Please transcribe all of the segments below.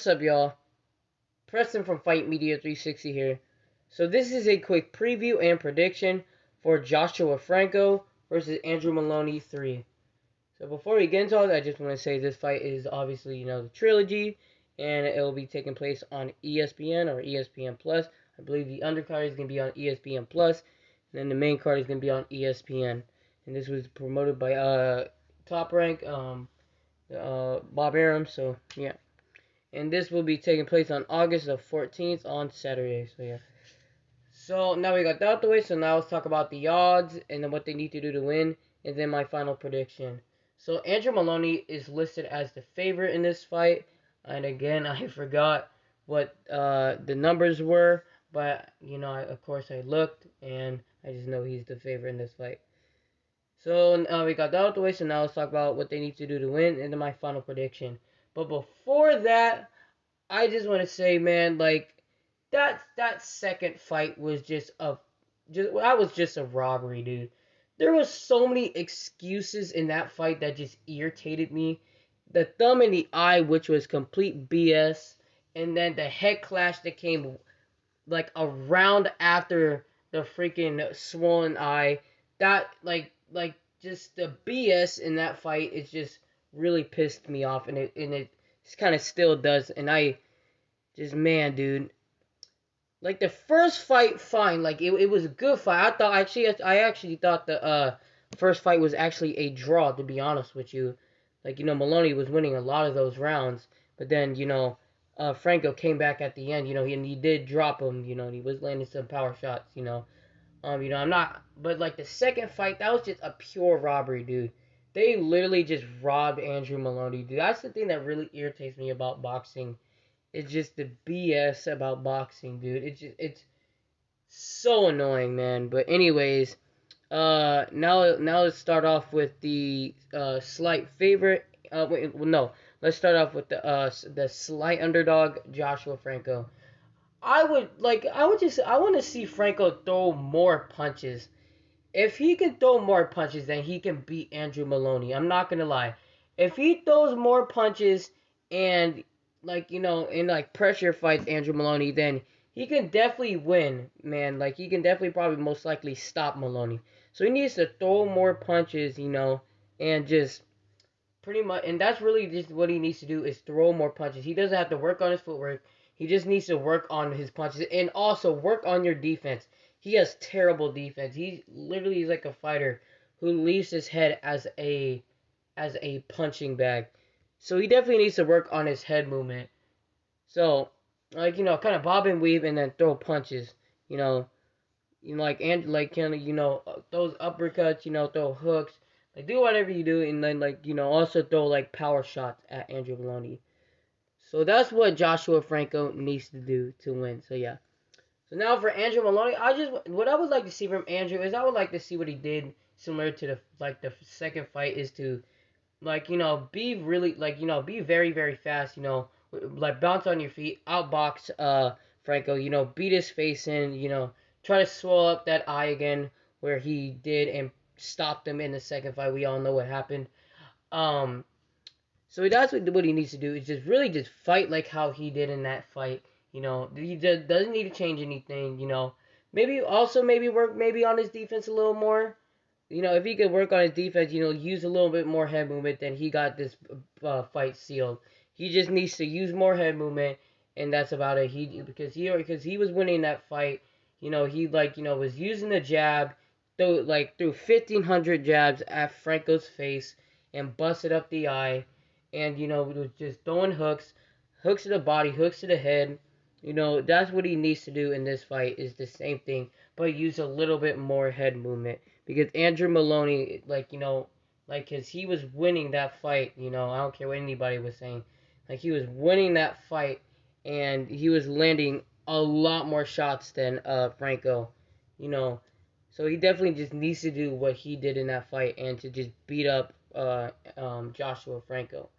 What's up, y'all? Preston from Fight Media 360 here. So this is a quick preview and prediction for Joshua Franco versus Andrew Moloney 3. So before we get into all that, I just want to say this fight is obviously, the trilogy, and it will be taking place on ESPN or ESPN Plus. I believe the undercard is going to be on ESPN Plus, and then the main card is going to be on ESPN. And this was promoted by Top Rank, Bob Arum. So yeah. And this will be taking place on August the 14th on Saturday. So yeah. So now we got that out the way. So now let's talk about the odds and then what they need to do to win, and then my final prediction. So Andrew Moloney is listed as the favorite in this fight, and again I forgot what the numbers were, but of course I looked, and I just know he's the favorite in this fight. So we got that out the way. So now let's talk about what they need to do to win, and then my final prediction. But before that, I just want to say, man, like that second fight was just a robbery, dude. There was so many excuses in that fight that just irritated me. The thumb in the eye, which was complete BS, and then the head clash that came like a round after the freaking swollen eye. That like just the BS in that fight is just really pissed me off, and it kind of still does. And I just, man, dude, like the first fight, fine, like it was a good fight. I actually thought the first fight was actually a draw, to be honest with you. Like, Moloney was winning a lot of those rounds, but then Franco came back at the end. He did drop him. And he was landing some power shots. I'm not, but like the second fight, that was just a pure robbery, dude. They literally just robbed Andrew Moloney, dude. That's the thing that really irritates me about boxing. It's just the BS about boxing, dude. It's so annoying, man. But anyways, now let's start off with the slight favorite. Wait, well, no, let's start off with the slight underdog, Joshua Franco. I want to see Franco throw more punches. If he can throw more punches, then he can beat Andrew Moloney. I'm not gonna lie. If he throws more punches and in like pressure fights Andrew Moloney, then he can definitely win, man. Like he can definitely probably most likely stop Moloney. So he needs to throw more punches, and just pretty much, and that's really just what he needs to do is throw more punches. He doesn't have to work on his footwork. He just needs to work on his punches and also work on your defense. He has terrible defense. He literally is like a fighter who leaves his head as a punching bag. So he definitely needs to work on his head movement. So kind of bob and weave and then throw punches. Like kind of those uppercuts. Throw hooks. Like do whatever you do, and then also throw like power shots at Andrew Moloney. So that's what Joshua Franco needs to do to win. So yeah. So now for Andrew Moloney, what I would like to see from Andrew is I would like to see what he did similar to the second fight is to be really be very very fast, like bounce on your feet, outbox Franco, beat his face in, try to swell up that eye again where he did and stopped him in the second fight. We all know what happened. Um so that's what he needs to do is just really just fight like how he did in that fight. He just doesn't need to change anything. Maybe work maybe on his defense a little more. If he could work on his defense, use a little bit more head movement, then he got this fight sealed. He just needs to use more head movement, and that's about it. Because he was winning that fight. He was using the jab, threw 1,500 jabs at Franco's face and busted up the eye, and was just throwing hooks to the body, hooks to the head. That's what he needs to do in this fight is the same thing, but use a little bit more head movement. Because Andrew Moloney, cause he was winning that fight, I don't care what anybody was saying. Like, he was winning that fight, and he was landing a lot more shots than Franco, So he definitely just needs to do what he did in that fight and to just beat up Joshua Franco.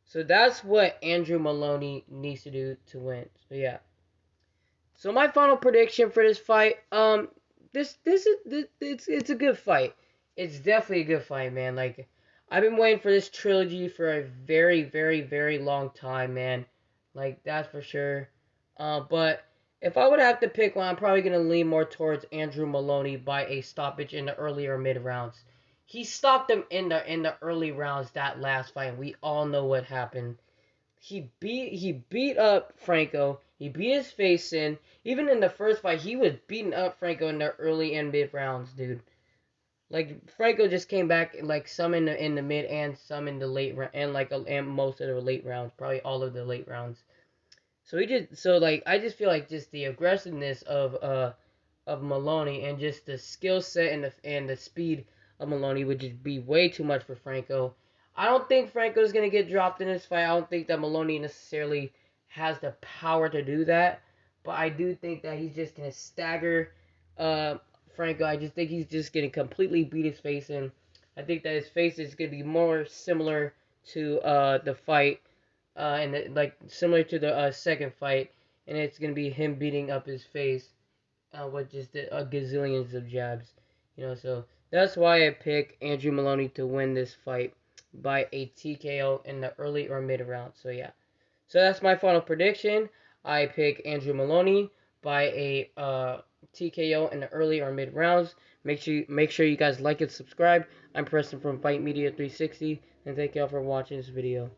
So that's what Andrew Moloney needs to do to win. So yeah. So my final prediction for this fight, it's a good fight. It's definitely a good fight, man. Like I've been waiting for this trilogy for a very, very, very long time, man. Like, that's for sure. But if I would have to pick one, I'm probably going to lean more towards Andrew Moloney by a stoppage in the early or mid rounds. He stopped him in the early rounds that last fight. We all know what happened. He beat up Franco. He beat his face in. Even in the first fight, he was beating up Franco in the early and mid rounds, dude. Like, Franco just came back, like, some in the mid and some in the late round, and like and most of the late rounds, probably all of the late rounds. So I just feel like just the aggressiveness of Moloney and just the skill set and the speed of Moloney would just be way too much for Franco. I don't think Franco's gonna get dropped in this fight. I don't think that Moloney necessarily has the power to do that, but I do think that he's just gonna stagger uh, Franco. I just think he's just gonna completely beat his face in. I think that his face is gonna be more similar to the fight and like similar to the second fight, and it's gonna be him beating up his face with just gazillions of jabs, So that's why I pick Andrew Moloney to win this fight by a TKO in the early or mid round. So yeah, so that's my final prediction. I pick Andrew Moloney by a TKO in the early or mid rounds. Make sure you guys like and subscribe. I'm Preston from Fight Media 360, and thank y'all for watching this video.